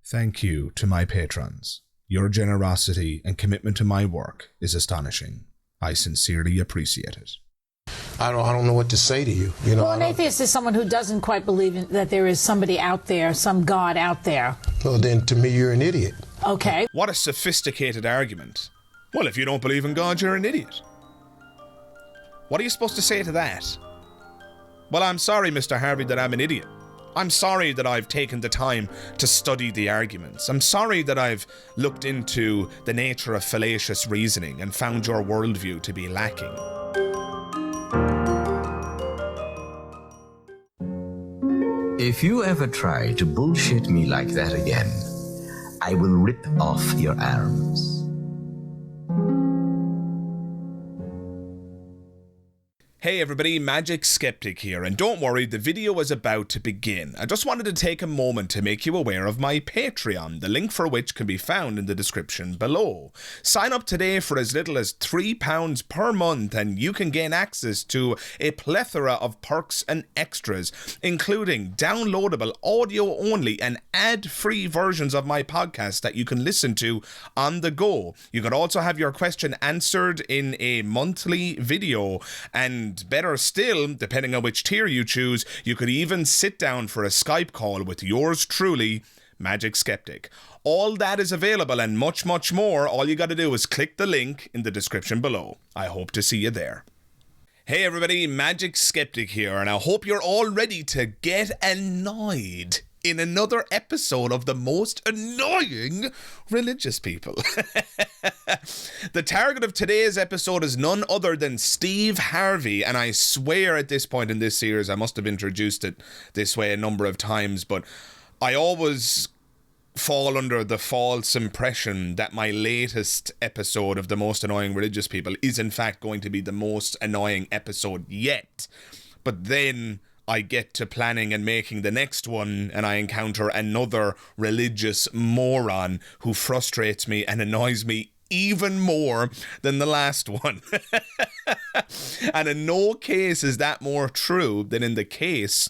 Thank you to my patrons. Your generosity and commitment to my work is astonishing. I sincerely appreciate it. I don't know what to say to you. You know, well, an atheist is someone who doesn't quite believe that there is somebody out there, some God out there. Well, then to me, you're an idiot. Okay. What a sophisticated argument. Well, if you don't believe in God, you're an idiot. What are you supposed to say to that? Well, I'm sorry, Mr. Harvey, that I'm an idiot. I'm sorry that I've taken the time to study the arguments. I'm sorry that I've looked into the nature of fallacious reasoning and found your worldview to be lacking. If you ever try to bullshit me like that again, I will rip off your arms. Hey everybody, Magic Skeptic here, and don't worry, the video is about to begin. I just wanted to take a moment to make you aware of my Patreon, the link for which can be found in the description below. Sign up today for as little as £3 per month and you can gain access to a plethora of perks and extras, including downloadable audio-only and ad-free versions of my podcast that you can listen to on the go. You can also have your question answered in a monthly video, and better still, depending on which tier you choose, you could even sit down for a Skype call with yours truly, Magic Skeptic. All that is available and much, much more. All you got to do is click the link in the description below. I hope to see you there. Hey everybody, Magic Skeptic here, and I hope you're all ready to get annoyed in another episode of the most annoying religious people. The target of today's episode is none other than Steve Harvey, and I swear at this point in this series I must have introduced it this way a number of times, but I always fall under the false impression that my latest episode of the most annoying religious people is in fact going to be the most annoying episode yet. But then I get to planning and making the next one and I encounter another religious moron who frustrates me and annoys me even more than the last one. And in no case is that more true than in the case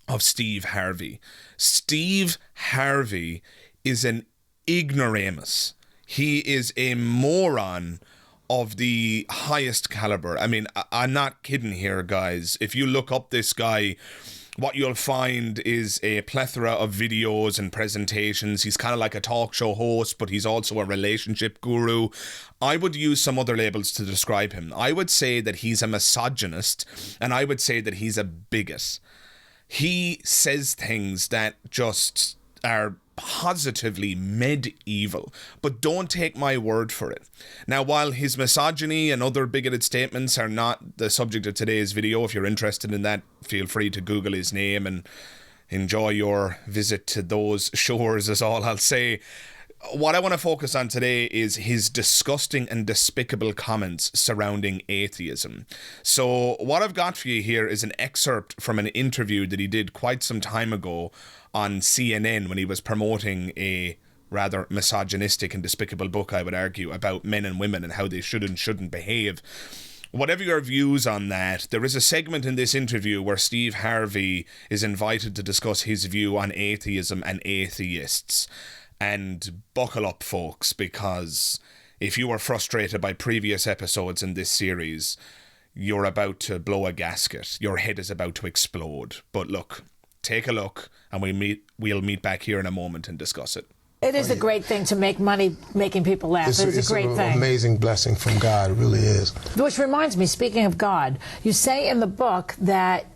of Steve Harvey. Steve Harvey is an ignoramus. He is a moron of the highest caliber. I mean, I'm not kidding here, guys. If you look up this guy, what you'll find is a plethora of videos and presentations. He's kind of like a talk show host, but he's also a relationship guru. I would use some other labels to describe him. I would say that he's a misogynist, and I would say that he's a bigot. He says things that just are positively medieval, but don't take my word for it. Now, while his misogyny and other bigoted statements are not the subject of today's video, if you're interested in that, feel free to Google his name and enjoy your visit to those shores, is all I'll say. What I want to focus on today is his disgusting and despicable comments surrounding atheism. So what I've got for you here is an excerpt from an interview that he did quite some time ago on CNN when he was promoting a rather misogynistic and despicable book, I would argue, about men and women and how they should and shouldn't behave. Whatever your views on that, there is a segment in this interview where Steve Harvey is invited to discuss his view on atheism and atheists. And buckle up, folks, because if you were frustrated by previous episodes in this series, you're about to blow a gasket. Your head is about to explode. But look, take a look, and we'll meet back here in a moment and discuss it. It is a great thing to make money making people laugh. It's a great thing. It's an amazing blessing from God, it really is. Which reminds me, speaking of God, you say in the book that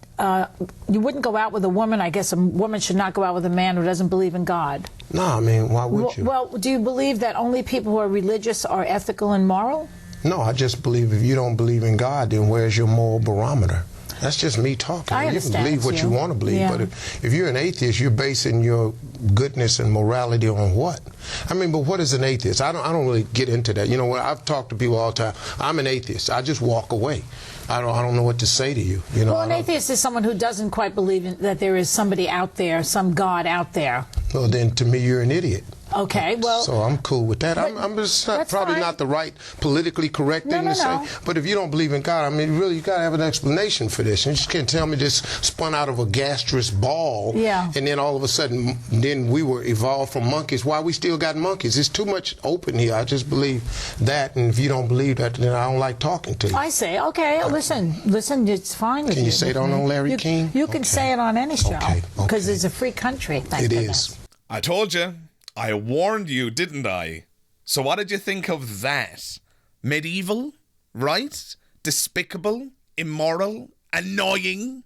you wouldn't go out with a woman. I guess a woman should not go out with a man who doesn't believe in God. No, I mean, why would you? Well, do you believe that only people who are religious are ethical and moral? No, I just believe if you don't believe in God, then where's your moral barometer? That's just me talking. I understand. You can believe what you want to believe, yeah. But if you're an atheist, you're basing your goodness and morality on what? I mean, but what is an atheist? I don't really get into that. You know, when I've talked to people all the time, I'm an atheist. I just walk away. I don't know what to say to you. You know, well, an atheist is someone who doesn't quite believe that there is somebody out there, some God out there. Well, then to me, you're an idiot. Okay, well... So I'm cool with that. I'm just probably fine. not the right politically correct thing to No. say. But if you don't believe in God, I mean, really, you got to have an explanation for this. You just can't tell me this spun out of a gastrous ball, and then all of a sudden, then we were evolved from monkeys. Why we still got monkeys? It's too much open here. I just believe that, and if you don't believe that, then I don't like talking to you. I say, okay, listen, it's fine with you. Can you say it on Larry King? You can say it on any show, because it's a free country. It is. I told you. I warned you, didn't I? So what did you think of that? Medieval? Right? Despicable? Immoral? Annoying?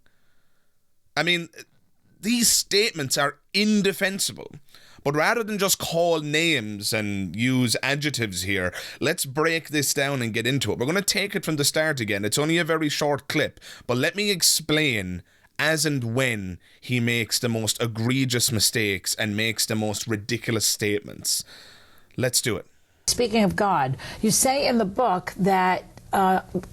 I mean, these statements are indefensible. But rather than just call names and use adjectives here, let's break this down and get into it. We're going to take it from the start again. It's only a very short clip, but let me explain as and when he makes the most egregious mistakes and makes the most ridiculous statements. Let's do it. Speaking of God, you say in the book that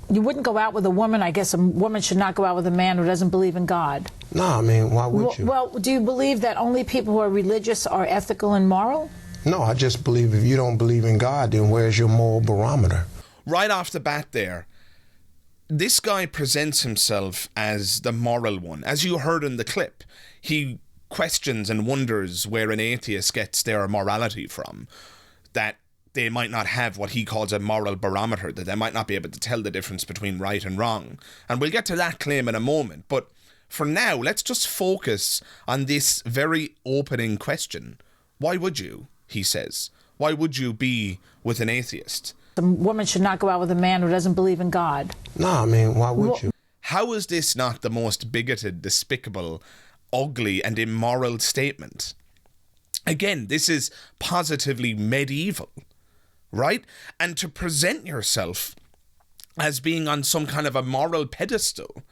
you wouldn't go out with a woman. I guess a woman should not go out with a man who doesn't believe in God. No, I mean, why would you? Well, do you believe that only people who are religious are ethical and moral? No, I just believe if you don't believe in God, then where's your moral barometer? Right off the bat there, this guy presents himself as the moral one. As you heard in the clip, he questions and wonders where an atheist gets their morality from. That they might not have what he calls a moral barometer, that they might not be able to tell the difference between right and wrong. And we'll get to that claim in a moment. But for now, let's just focus on this very opening question. Why would you, he says, why would you be with an atheist? A woman should not go out with a man who doesn't believe in God. No, I mean, why would you? How is this not the most bigoted, despicable, ugly, and immoral statement? Again, this is positively medieval, right? And to present yourself as being on some kind of a moral pedestal,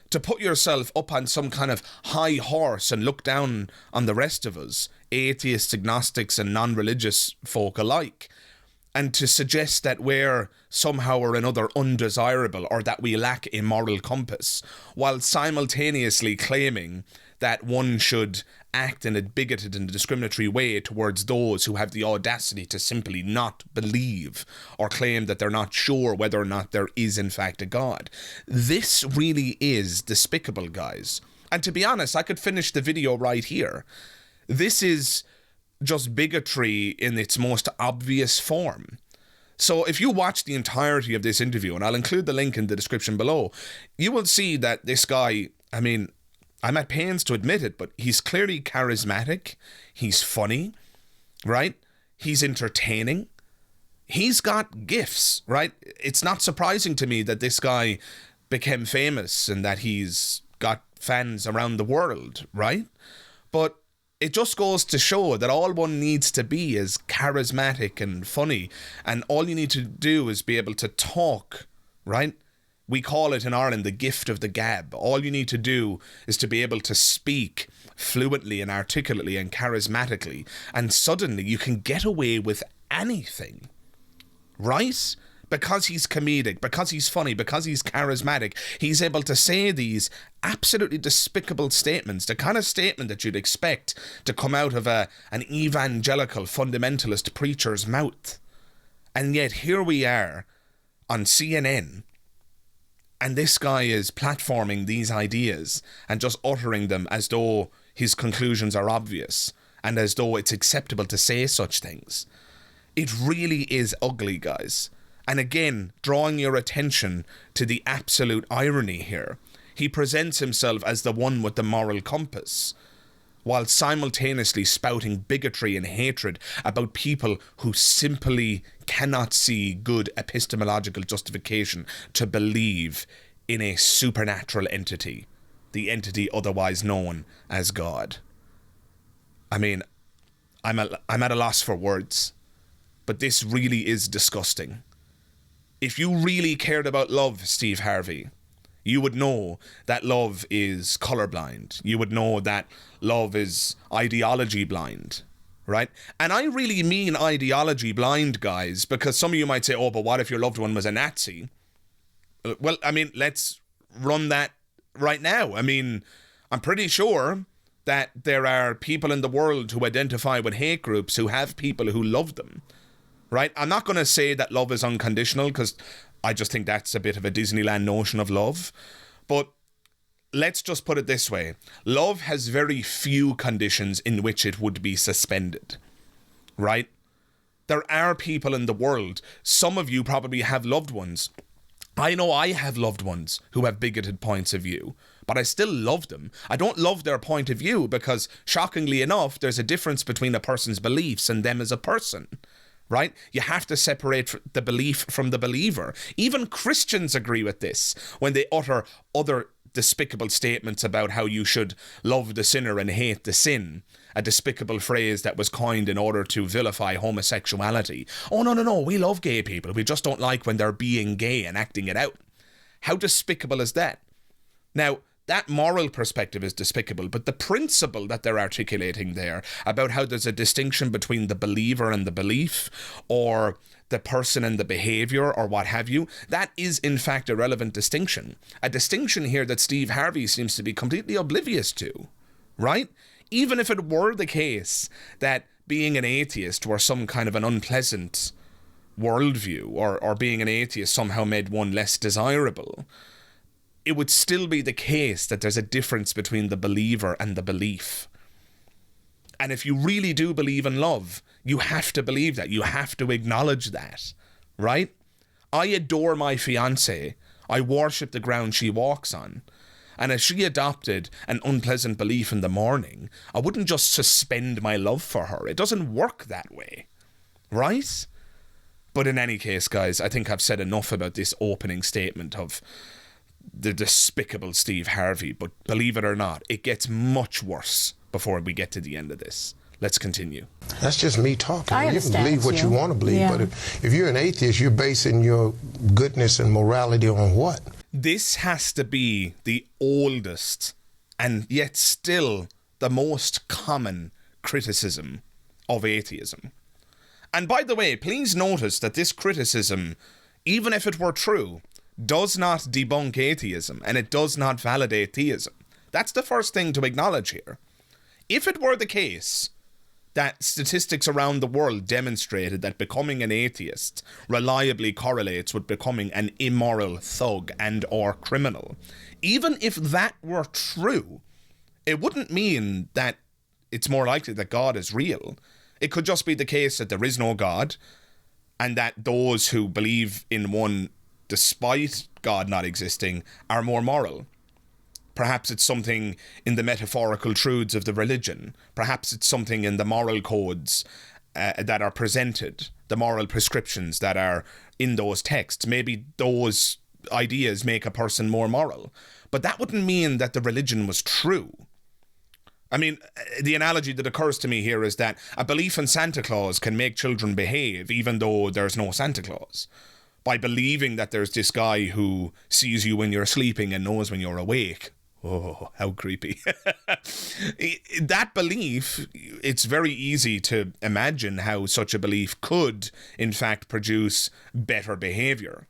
to put yourself up on some kind of high horse and look down on the rest of us, atheists, agnostics, and non-religious folk alike, and to suggest that we're somehow or another undesirable or that we lack a moral compass, while simultaneously claiming that one should act in a bigoted and discriminatory way towards those who have the audacity to simply not believe or claim that they're not sure whether or not there is in fact a God. This really is despicable, guys. And to be honest, I could finish the video right here. This is just bigotry in its most obvious form. So if you watch the entirety of this interview, and I'll include the link in the description below, you will see that this guy, I mean, I'm at pains to admit it, but he's clearly charismatic, he's funny, right? He's entertaining, he's got gifts, right? It's not surprising to me that this guy became famous and that he's got fans around the world, right? But it just goes to show that all one needs to be is charismatic and funny, and all you need to do is be able to talk, right? We call it in Ireland the gift of the gab. All you need to do is to be able to speak fluently and articulately and charismatically, and suddenly you can get away with anything, right? Because he's comedic, because he's funny, because he's charismatic, he's able to say these absolutely despicable statements, the kind of statement that you'd expect to come out of an evangelical fundamentalist preacher's mouth. And yet here we are on CNN, and this guy is platforming these ideas and just uttering them as though his conclusions are obvious and as though it's acceptable to say such things. It really is ugly, guys. And again, drawing your attention to the absolute irony here. He presents himself as the one with the moral compass, while simultaneously spouting bigotry and hatred about people who simply cannot see good epistemological justification to believe in a supernatural entity, the entity otherwise known as God. I mean, I'm at a loss for words, but this really is disgusting. If you really cared about love, Steve Harvey, you would know that love is colorblind. You would know that love is ideology blind, right? And I really mean ideology blind, guys, because some of you might say, oh, but what if your loved one was a Nazi? Well, I mean, let's run that right now. I mean, I'm pretty sure that there are people in the world who identify with hate groups who have people who love them, right? I'm not going to say that love is unconditional, because I just think that's a bit of a Disneyland notion of love. But let's just put it this way. Love has very few conditions in which it would be suspended, right? There are people in the world, some of you probably have loved ones. I know I have loved ones who have bigoted points of view, but I still love them. I don't love their point of view because, shockingly enough, there's a difference between a person's beliefs and them as a person, right? You have to separate the belief from the believer. Even Christians agree with this when they utter other despicable statements about how you should love the sinner and hate the sin. A despicable phrase that was coined in order to vilify homosexuality. Oh, no, we love gay people. We just don't like when they're being gay and acting it out. How despicable is that? Now, that moral perspective is despicable, but the principle that they're articulating there about how there's a distinction between the believer and the belief, or the person and the behaviour, or what have you, that is in fact a relevant distinction. A distinction here that Steve Harvey seems to be completely oblivious to, right? Even if it were the case that being an atheist were some kind of an unpleasant worldview, or being an atheist somehow made one less desirable, it would still be the case that there's a difference between the believer and the belief. And if you really do believe in love, you have to believe that. You have to acknowledge that, right? I adore my fiancée. I worship the ground she walks on. And if she adopted an unpleasant belief in the morning, I wouldn't just suspend my love for her. It doesn't work that way, right? But in any case, guys, I think I've said enough about this opening statement of the despicable Steve Harvey. But believe it or not, it gets much worse before we get to the end of this. Let's continue. That's just me talking. I You can believe what you want to believe, Yeah. but if you're an atheist, you're basing your goodness and morality on what? This has to be the oldest and yet still the most common criticism of atheism. And by the way, please notice that this criticism, even if it were true, does not debunk atheism, and it does not validate theism. That's the first thing to acknowledge here. If it were the case that statistics around the world demonstrated that becoming an atheist reliably correlates with becoming an immoral thug and or criminal, even if that were true, it wouldn't mean that it's more likely that God is real. It could just be the case that there is no God, and that those who believe in one despite God not existing are more moral. Perhaps it's something in the metaphorical truths of the religion. Perhaps it's something in the moral codes that are presented, the moral prescriptions that are in those texts. Maybe those ideas make a person more moral. But that wouldn't mean that the religion was true. I mean, the analogy that occurs to me here is that a belief in Santa Claus can make children behave even though there's no Santa Claus. By believing that there's this guy who sees you when you're sleeping and knows when you're awake. Oh, how creepy. That belief, it's very easy to imagine how such a belief could, in fact, produce better behaviour.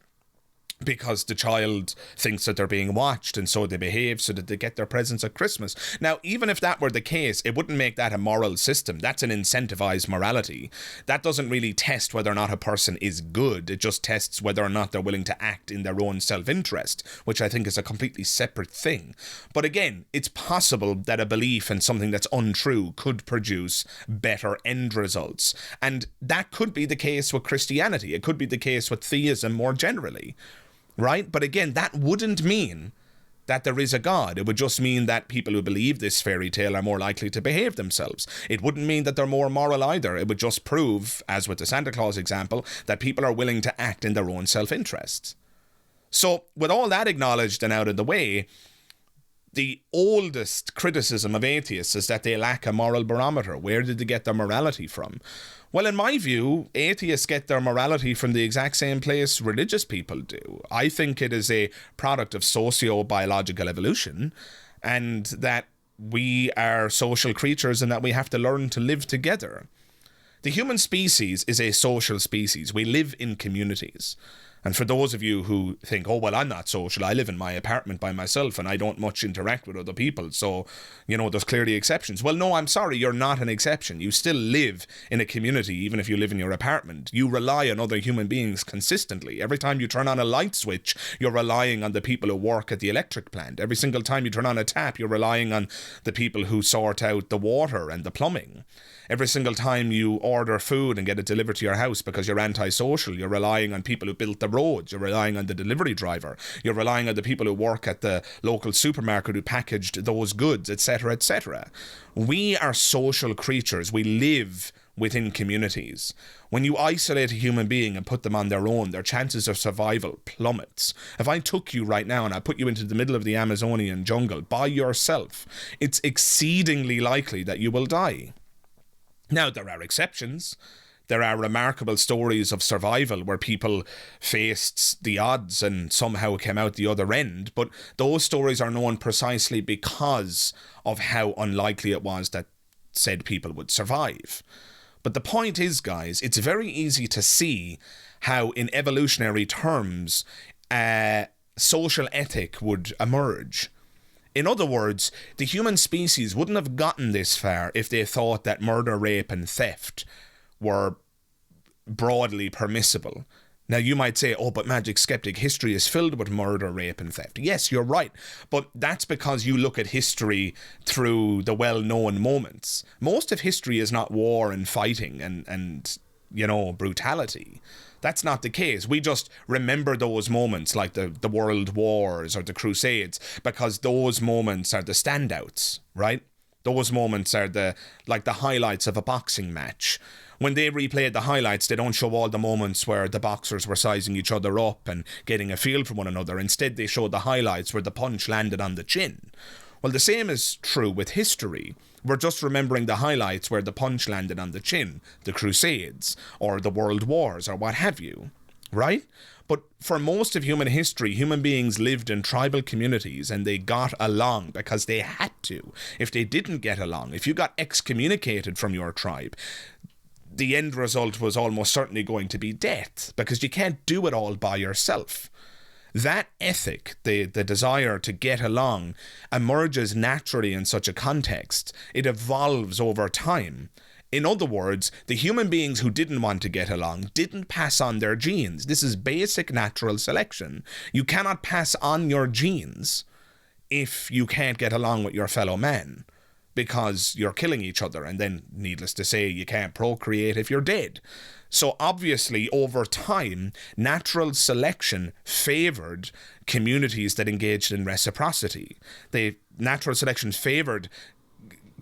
Because the child thinks that they're being watched, and so they behave so that they get their presents at Christmas. Now, even if that were the case, it wouldn't make that a moral system. That's an incentivized morality. That doesn't really test whether or not a person is good. It just tests whether or not they're willing to act in their own self-interest, which I think is a completely separate thing. But again, it's possible that a belief in something that's untrue could produce better end results. And that could be the case with Christianity. It could be the case with theism more generally. Right? But again, that wouldn't mean that there is a God. It would just mean that people who believe this fairy tale are more likely to behave themselves. It wouldn't mean that they're more moral either. It would just prove, as with the Santa Claus example, that people are willing to act in their own self-interest. So, with all that acknowledged and out of the way, the oldest criticism of atheists is that they lack a moral barometer. Where did they get their morality from? Well, in my view, atheists get their morality from the exact same place religious people do. I think it is a product of socio-biological evolution, and that we are social creatures and that we have to learn to live together. The human species is a social species. We live in communities. And for those of you who think, oh, well, I'm not social, I live in my apartment by myself and I don't much interact with other people, so, you know, there's clearly exceptions. Well, no, I'm sorry, you're not an exception. You still live in a community, even if you live in your apartment. You rely on other human beings consistently. Every time you turn on a light switch, you're relying on the people who work at the electric plant. Every single time you turn on a tap, you're relying on the people who sort out the water and the plumbing. Every single time you order food and get it delivered to your house because you're antisocial, you're relying on people who built the roads, you're relying on the delivery driver, you're relying on the people who work at the local supermarket who packaged those goods, etc., etc. We are social creatures. We live within communities. When you isolate a human being and put them on their own, their chances of survival plummets. If I took you right now and I put you into the middle of the Amazonian jungle by yourself, it's exceedingly likely that you will die. Now, there are exceptions. There are remarkable stories of survival where people faced the odds and somehow came out the other end, but those stories are known precisely because of how unlikely it was that said people would survive. But the point is, guys, it's very easy to see how, in evolutionary terms, social ethic would emerge. In other words, the human species wouldn't have gotten this far if they thought that murder, rape, and theft were broadly permissible. Now, you might say, oh, but Magic Skeptic, history is filled with murder, rape, and theft. Yes, you're right. But that's because you look at history through the well-known moments. Most of history is not war and fighting and you know, brutality. That's not the case. We just remember those moments like the World Wars or the Crusades because those moments are the standouts, right? Those moments are the highlights of a boxing match. When they replayed the highlights, they don't show all the moments where the boxers were sizing each other up and getting a feel for one another. Instead, they show the highlights where the punch landed on the chin. Well, the same is true with history. We're just remembering the highlights where the punch landed on the chin, the Crusades, or the World Wars, or what have you, right? But for most of human history, human beings lived in tribal communities and they got along because they had to. If they didn't get along, if you got excommunicated from your tribe, the end result was almost certainly going to be death because you can't do it all by yourself. That ethic, the desire to get along, emerges naturally in such a context. It evolves over time. In other words, the human beings who didn't want to get along didn't pass on their genes. This is basic natural selection. You cannot pass on your genes if you can't get along with your fellow man, because you're killing each other, and then, needless to say, you can't procreate if you're dead. So obviously, over time, natural selection favoured communities that engaged in reciprocity. Natural selection favoured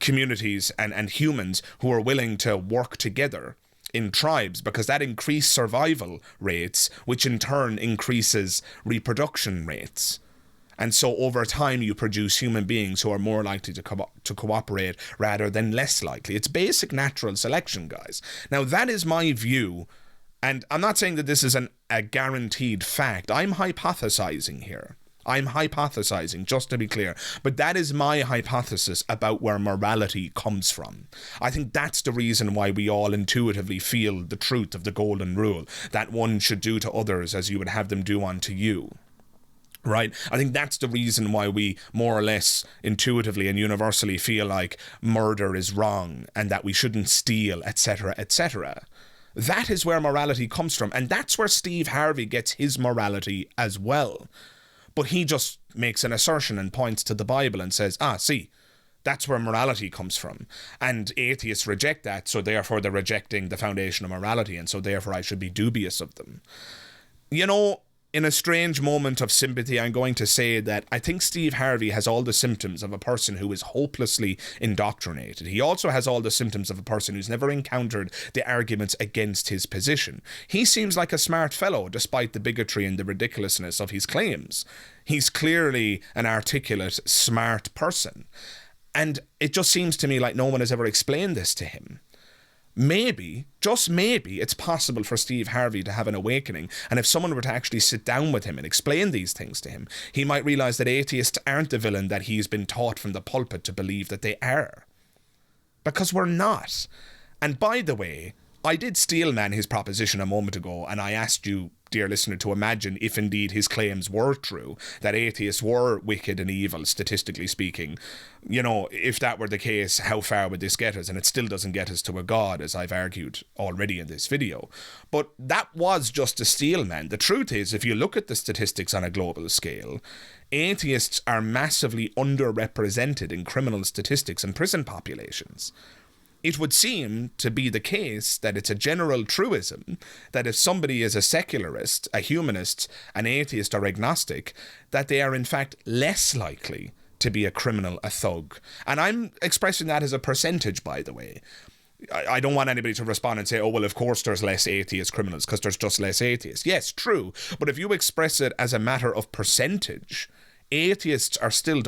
communities and humans who are willing to work together in tribes because that increased survival rates, which in turn increases reproduction rates. And so over time, you produce human beings who are more likely to cooperate rather than less likely. It's basic natural selection, guys. Now, that is my view. And I'm not saying that this is a guaranteed fact. I'm hypothesizing here. I'm hypothesizing, just to be clear. But that is my hypothesis about where morality comes from. I think that's the reason why we all intuitively feel the truth of the golden rule, that one should do to others as you would have them do unto you. Right? I think that's the reason why we more or less intuitively and universally feel like murder is wrong and that we shouldn't steal, etc., etc. That is where morality comes from, and that's where Steve Harvey gets his morality as well. But he just makes an assertion and points to the Bible and says, see, that's where morality comes from. And atheists reject that, so therefore they're rejecting the foundation of morality, and so therefore I should be dubious of them. You know, in a strange moment of sympathy, I'm going to say that I think Steve Harvey has all the symptoms of a person who is hopelessly indoctrinated. He also has all the symptoms of a person who's never encountered the arguments against his position. He seems like a smart fellow, despite the bigotry and the ridiculousness of his claims. He's clearly an articulate, smart person. And it just seems to me like no one has ever explained this to him. Maybe, just maybe, it's possible for Steve Harvey to have an awakening, and if someone were to actually sit down with him and explain these things to him, he might realise that atheists aren't the villain that he's been taught from the pulpit to believe that they are. Because we're not. And by the way, I did steelman his proposition a moment ago, and I asked you dear listener, to imagine if indeed his claims were true, that atheists were wicked and evil, statistically speaking. You know, if that were the case, how far would this get us? And it still doesn't get us to a God, as I've argued already in this video. But that was just a steal, man. The truth is, if you look at the statistics on a global scale, atheists are massively underrepresented in criminal statistics and prison populations. It would seem to be the case that it's a general truism that if somebody is a secularist, a humanist, an atheist or agnostic, that they are in fact less likely to be a criminal, a thug. And I'm expressing that as a percentage, by the way. I don't want anybody to respond and say, oh, well, of course there's less atheist criminals because there's just less atheists. Yes, true. But if you express it as a matter of percentage, atheists are still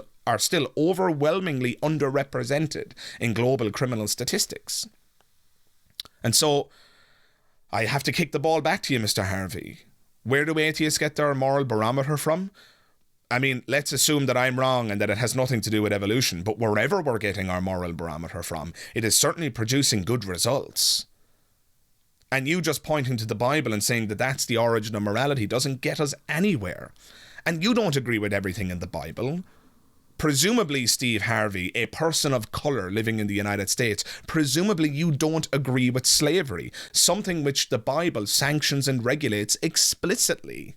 overwhelmingly underrepresented in global criminal statistics. And so I have to kick the ball back to you, Mr. Harvey. Where do atheists get their moral barometer from? I mean, let's assume that I'm wrong and that it has nothing to do with evolution, but wherever we're getting our moral barometer from, it is certainly producing good results. And you just pointing to the Bible and saying that that's the origin of morality doesn't get us anywhere. And you don't agree with everything in the Bible. Presumably, Steve Harvey, a person of colour living in the United States, presumably you don't agree with slavery, something which the Bible sanctions and regulates explicitly.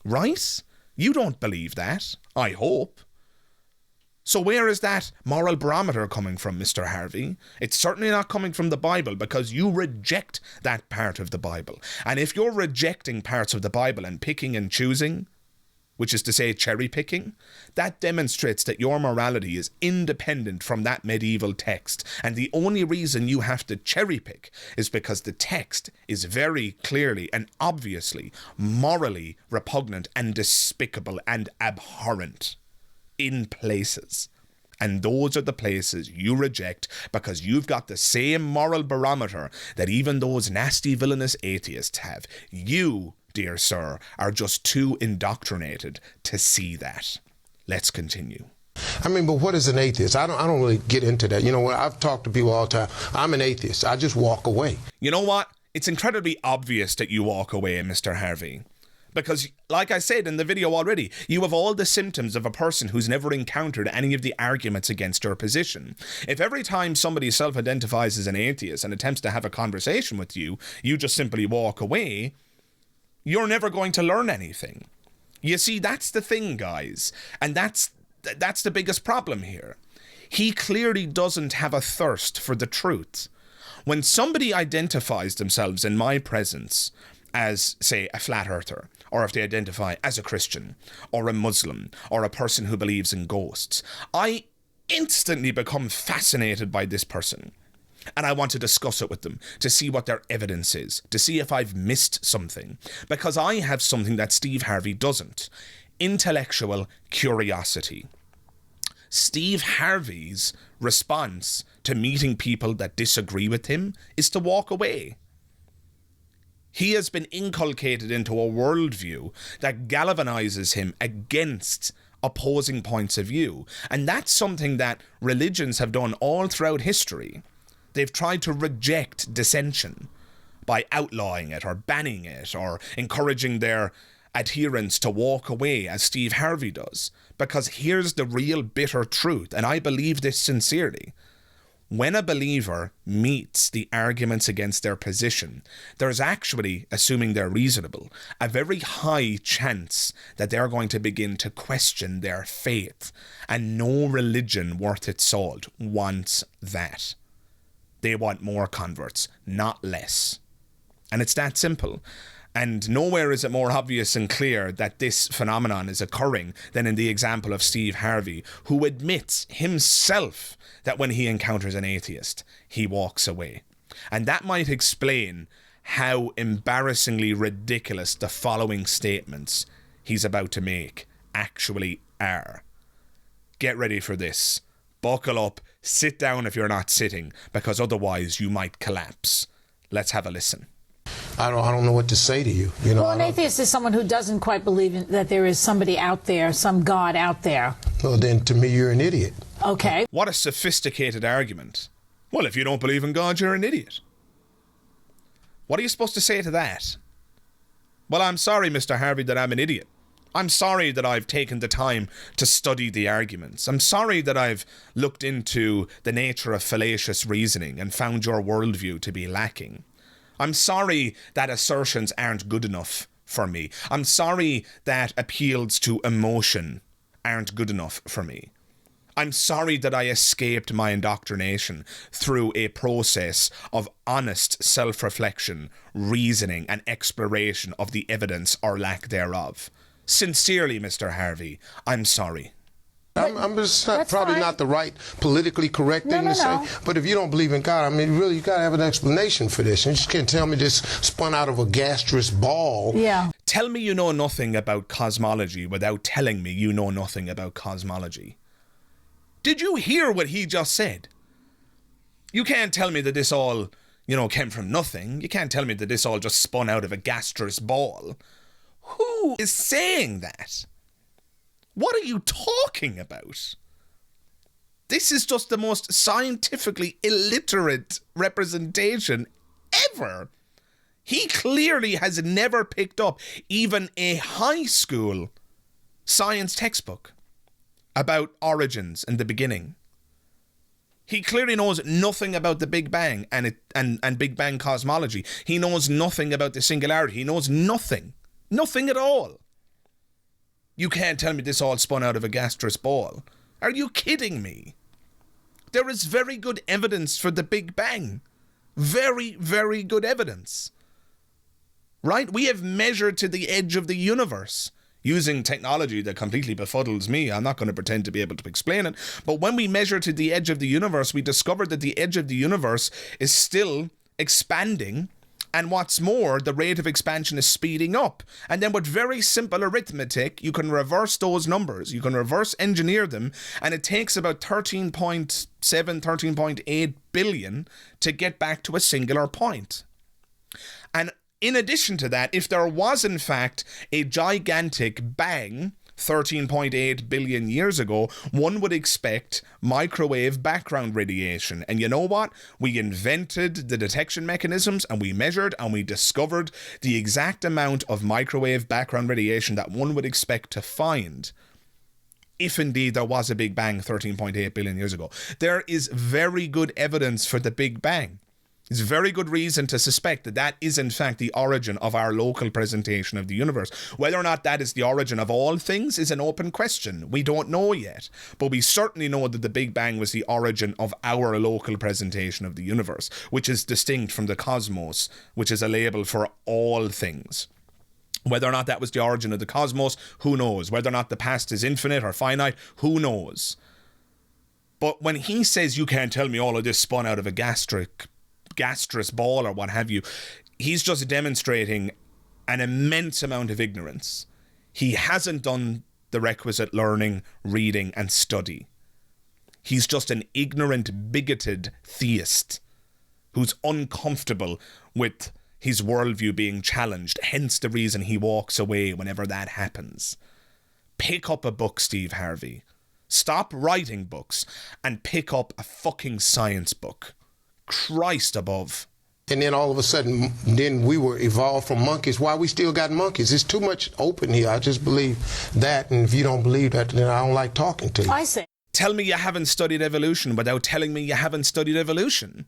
Right? You don't believe that, I hope. So where is that moral barometer coming from, Mr. Harvey? It's certainly not coming from the Bible because you reject that part of the Bible. And if you're rejecting parts of the Bible and picking and choosing, which is to say cherry picking, that demonstrates that your morality is independent from that medieval text. And the only reason you have to cherry pick is because the text is very clearly and obviously morally repugnant and despicable and abhorrent in places. And those are the places you reject because you've got the same moral barometer that even those nasty villainous atheists have. You, dear sir, are just too indoctrinated to see that. Let's continue. I mean, but what is an atheist? I don't really get into that. You know, I've talked to people all the time. I'm an atheist. I just walk away. You know what? It's incredibly obvious that you walk away, Mr. Harvey. Because, like I said in the video already, you have all the symptoms of a person who's never encountered any of the arguments against your position. If every time somebody self-identifies as an atheist and attempts to have a conversation with you, you just simply walk away, you're never going to learn anything. You see, that's the thing, guys. And that's the biggest problem here. He clearly doesn't have a thirst for the truth. When somebody identifies themselves in my presence as, say, a flat earther, or if they identify as a Christian, or a Muslim, or a person who believes in ghosts, I instantly become fascinated by this person. And I want to discuss it with them, to see what their evidence is, to see if I've missed something. Because I have something that Steve Harvey doesn't. Intellectual curiosity. Steve Harvey's response to meeting people that disagree with him is to walk away. He has been inculcated into a worldview that galvanizes him against opposing points of view. And that's something that religions have done all throughout history. They've tried to reject dissension by outlawing it or banning it or encouraging their adherents to walk away, as Steve Harvey does. Because here's the real bitter truth, and I believe this sincerely. When a believer meets the arguments against their position, there's actually, assuming they're reasonable, a very high chance that they're going to begin to question their faith. And no religion worth its salt wants that. They want more converts, not less. And it's that simple. And nowhere is it more obvious and clear that this phenomenon is occurring than in the example of Steve Harvey, who admits himself that when he encounters an atheist, he walks away. And that might explain how embarrassingly ridiculous the following statements he's about to make actually are. Get ready for this. Buckle up, sit down if you're not sitting, because otherwise you might collapse. Let's have a listen. I don't know what to say to you. You know, well, an atheist is someone who doesn't quite believe that there is somebody out there, some God out there. Well, then to me, you're an idiot. Okay. What a sophisticated argument. Well, if you don't believe in God, you're an idiot. What are you supposed to say to that? Well, I'm sorry, Mr. Harvey, that I'm an idiot. I'm sorry that I've taken the time to study the arguments. I'm sorry that I've looked into the nature of fallacious reasoning and found your worldview to be lacking. I'm sorry that assertions aren't good enough for me. I'm sorry that appeals to emotion aren't good enough for me. I'm sorry that I escaped my indoctrination through a process of honest self-reflection, reasoning, and exploration of the evidence or lack thereof. Sincerely, Mr. Harvey, I'm sorry. I'm just probably not the right politically correct thing to say. But if you don't believe in God, I mean, really, you got to have an explanation for this. You just can't tell me this spun out of a gastrous ball. Yeah. Tell me you know nothing about cosmology without telling me you know nothing about cosmology. Did you hear what he just said? You can't tell me that this all, came from nothing. You can't tell me that this all just spun out of a gastrous ball. Who is saying that? What are you talking about? This is just the most scientifically illiterate representation ever. He clearly has never picked up even a high school science textbook about origins and the beginning. He clearly knows nothing about the Big Bang and Big Bang cosmology. He knows nothing about the singularity. He knows nothing. Nothing at all. You can't tell me this all spun out of a gastrous ball. Are you kidding me? There is very good evidence for the Big Bang. Very, very good evidence. Right? We have measured to the edge of the universe using technology that completely befuddles me. I'm not going to pretend to be able to explain it. But when we measure to the edge of the universe, we discovered that the edge of the universe is still expanding. And what's more, the rate of expansion is speeding up. And then with very simple arithmetic, you can reverse those numbers. You can reverse engineer them. And it takes about 13.7, 13.8 billion to get back to a singular point. And in addition to that, if there was in fact a gigantic bang 13.8 billion years ago, one would expect microwave background radiation. And you know what? We invented the detection mechanisms and we measured and we discovered the exact amount of microwave background radiation that one would expect to find if indeed there was a Big Bang 13.8 billion years ago. There is very good evidence for the Big Bang. There's very good reason to suspect that that is in fact the origin of our local presentation of the universe. Whether or not that is the origin of all things is an open question. We don't know yet. But we certainly know that the Big Bang was the origin of our local presentation of the universe, which is distinct from the cosmos, which is a label for all things. Whether or not that was the origin of the cosmos, who knows? Whether or not the past is infinite or finite, who knows? But when he says you can't tell me all of this spun out of a gastrous ball or what have you, he's just demonstrating an immense amount of ignorance. He hasn't done the requisite learning, reading and study. He's just an ignorant, bigoted theist who's uncomfortable with his worldview being challenged, hence the reason he walks away whenever that happens. Pick up a book, Steve Harvey. Stop writing books and pick up a fucking science book. Christ above. And then all of a sudden, then we were evolved from monkeys. Why we still got monkeys? It's too much open here. I just believe that. And if you don't believe that, then I don't like talking to you. I see. Tell me you haven't studied evolution without telling me you haven't studied evolution.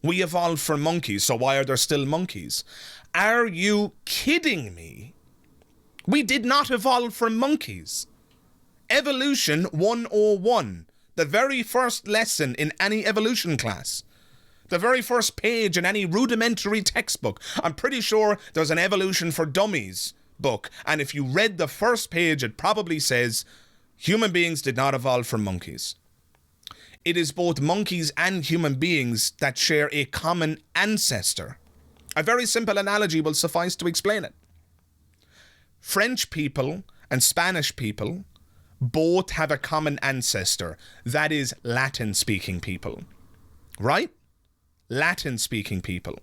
We evolved from monkeys, so why are there still monkeys? Are you kidding me? We did not evolve from monkeys. Evolution 101. The very first lesson in any evolution class. The very first page in any rudimentary textbook. I'm pretty sure there's an Evolution for Dummies book. And if you read the first page, it probably says, human beings did not evolve from monkeys. It is both monkeys and human beings that share a common ancestor. A very simple analogy will suffice to explain it. French people and Spanish people both have a common ancestor. That is Latin-speaking people. Right? Latin-speaking people.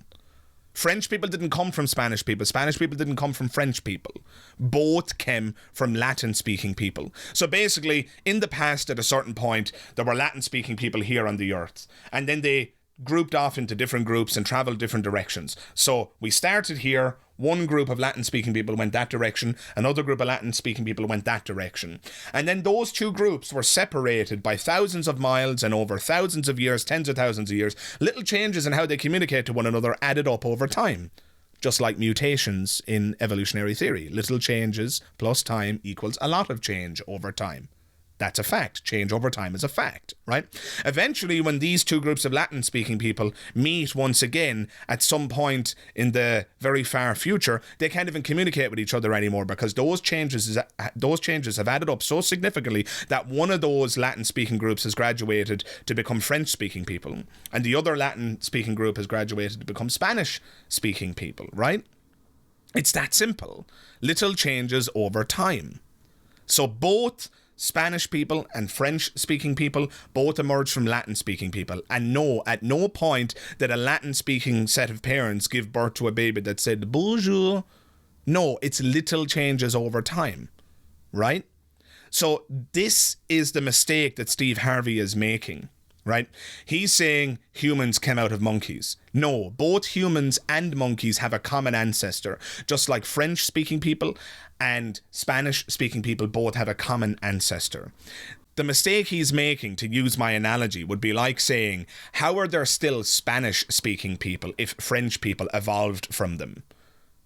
French people didn't come from Spanish people. Spanish people didn't come from French people. Both came from Latin-speaking people. So basically, in the past, at a certain point, there were Latin-speaking people here on the earth. And then they grouped off into different groups and traveled different directions. So we started here, one group of Latin-speaking people went that direction, another group of Latin-speaking people went that direction. And then those two groups were separated by thousands of miles and over thousands of years, tens of thousands of years. Little changes in how they communicate to one another added up over time. Just like mutations in evolutionary theory. Little changes plus time equals a lot of change over time. That's a fact. Change over time is a fact, right? Eventually, when these two groups of Latin-speaking people meet once again at some point in the very far future, they can't even communicate with each other anymore because those changes have added up so significantly that one of those Latin-speaking groups has graduated to become French-speaking people, and the other Latin-speaking group has graduated to become Spanish-speaking people, right? It's that simple. Little changes over time. So both Spanish people and French-speaking people both emerged from Latin-speaking people. And no, at no point did a Latin-speaking set of parents give birth to a baby that said, bonjour. No, it's little changes over time, right? So this is the mistake that Steve Harvey is making, right? He's saying humans came out of monkeys. No, both humans and monkeys have a common ancestor, just like French-speaking people and Spanish-speaking people both have a common ancestor. The mistake he's making, to use my analogy, would be like saying, how are there still Spanish-speaking people if French people evolved from them?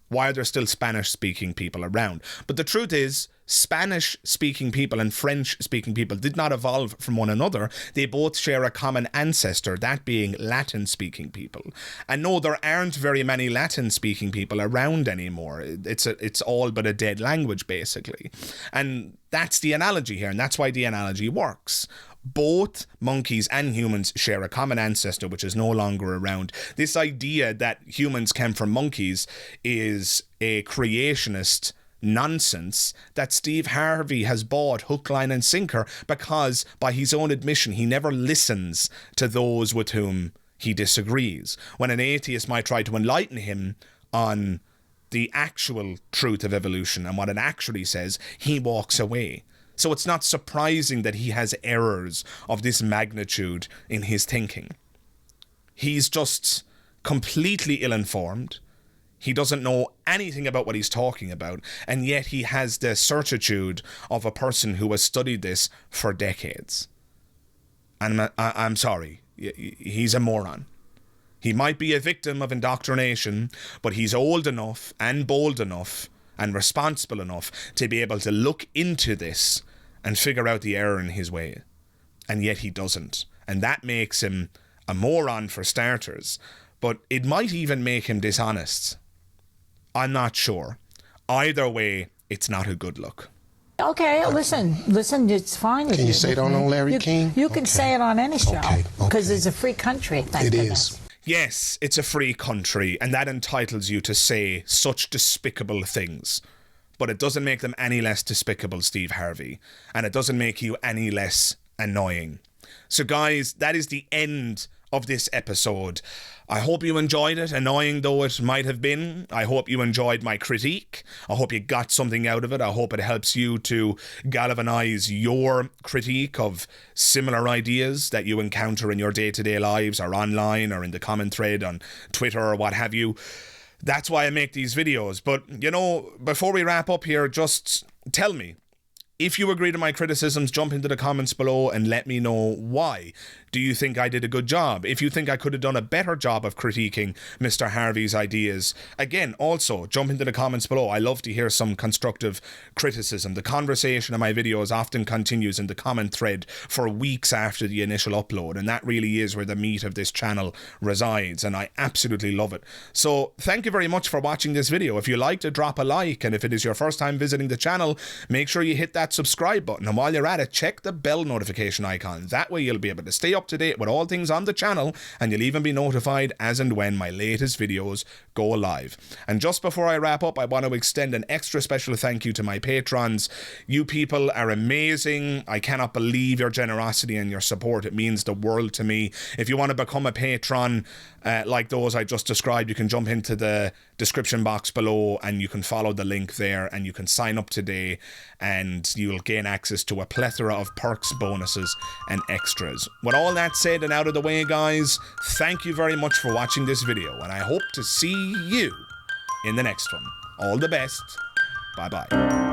Why are there still Spanish-speaking people around? But the truth is, Spanish-speaking people and French-speaking people did not evolve from one another. They both share a common ancestor, that being Latin-speaking people. And no, there aren't very many Latin-speaking people around anymore. It's all but a dead language, basically. And that's the analogy here, and that's why the analogy works. Both monkeys and humans share a common ancestor which is no longer around. This idea that humans came from monkeys is a creationist nonsense that Steve Harvey has bought hook, line and sinker because, by his own admission, he never listens to those with whom he disagrees. When an atheist might try to enlighten him on the actual truth of evolution and what it actually says, he walks away. So it's not surprising that he has errors of this magnitude in his thinking. He's just completely ill-informed. He doesn't know anything about what he's talking about, and yet he has the certitude of a person who has studied this for decades. And I'm sorry, he's a moron. He might be a victim of indoctrination, but he's old enough and bold enough and responsible enough to be able to look into this and figure out the error in his way. And yet he doesn't. And that makes him a moron for starters, but it might even make him dishonest. I'm not sure. Either way, it's not a good look. Okay, listen, it's fine with you. Can you say it on Larry King? You can say it on any show, because it's a free country. It is. Yes, it's a free country, and that entitles you to say such despicable things. But it doesn't make them any less despicable, Steve Harvey. And it doesn't make you any less annoying. So guys, that is the end of this episode. I hope you enjoyed it, annoying though it might have been. I hope you enjoyed my critique. I hope you got something out of it. I hope it helps you to galvanise your critique of similar ideas that you encounter in your day-to-day lives or online or in the comment thread on Twitter or what have you. That's why I make these videos. But, you know, before we wrap up here, just tell me, if you agree to my criticisms, jump into the comments below and let me know why. Do you think I did a good job? If you think I could have done a better job of critiquing Mr. Harvey's ideas, again, also jump into the comments below. I love to hear some constructive criticism. The conversation in my videos often continues in the comment thread for weeks after the initial upload, and that really is where the meat of this channel resides, and I absolutely love it. So thank you very much for watching this video. If you liked it, drop a like, and if it is your first time visiting the channel, make sure you hit that subscribe button, and while you're at it, check the bell notification icon. That way you'll be able to stay up to date with all things on the channel, and you'll even be notified as and when my latest videos go live. And just before I wrap up, I want to extend an extra special thank you to my patrons. You people are amazing. I cannot believe your generosity and your support. It means the world to me. If you want to become a patron like those I just described, you can jump into the description box below, and you can follow the link there, and you can sign up today, and you'll gain access to a plethora of perks, bonuses, and extras. With all that said and out of the way, guys, thank you very much for watching this video, and I hope to see you in the next one. All the best. Bye-bye.